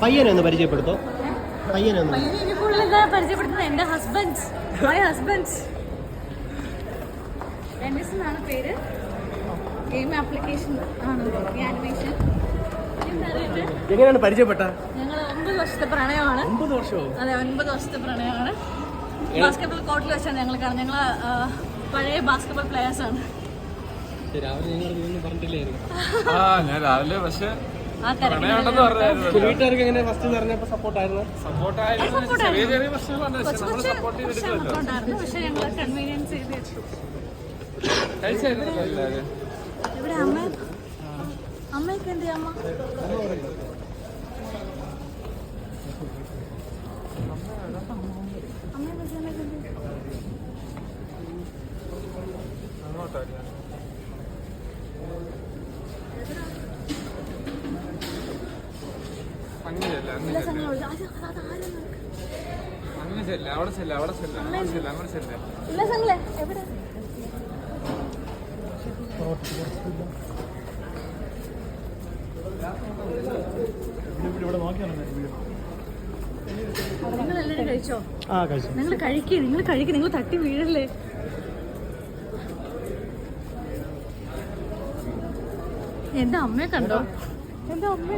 പയ്യനെ ഒന്ന് പരിചയപ്പെടുത്തോ. പയ്യനെ പരിചയപ്പെടുത്തുന്നത് എന്റെ ഹസ്ബൻഡ്, മൈ ഹസ്ബൻഡ് ഡെന്നിസ് എന്നാണ് പേര്. ഗെയിം ആപ്ലിക്കേഷൻ ആണ് ആനിമേഷൻ. എങ്ങനെയാണ് പരിചയപ്പെട്ട? ഞങ്ങൾ 9 വർഷത്തെ പ്രണയമാണ്. 9 വർഷമോ? അതെ, 9 വർഷത്തെ പ്രണയമാണ്. ബാസ്കറ്റ്ബോൾ കോർട്ടിൽ വെച്ചാണ് ഞങ്ങൾ കാണുന്നത്. ഞങ്ങൾ പഴയ ബാസ്കറ്റ്ബോൾ പ്ലെയേഴ്സ് ആണ്. ഞാൻ രാവിലെ പക്ഷേ വീട്ടുകാർക്ക് എങ്ങനെ ഫസ്റ്റ് പറഞ്ഞപ്പോ സപ്പോർട്ടായിരുന്നു? ചെറിയ ചെറിയ പ്രശ്നങ്ങളുണ്ടായിരുന്നു. പക്ഷെ ഞങ്ങൾ കൺവീനിയൻസ് ചെയ്ത് വെച്ചു. കഴിച്ചായിരുന്നു. ഇവിടെ അമ്മയൊക്കെ എന്ത് അമ്മ എവിടെ നിങ്ങളെല്ലാവരും കഴിച്ചോ? നിങ്ങൾ കഴിക്കുക, നിങ്ങൾ തട്ടി വീഴല്ലേ. എന്റെ അമ്മയെ കണ്ടോ? എന്റെ അമ്മ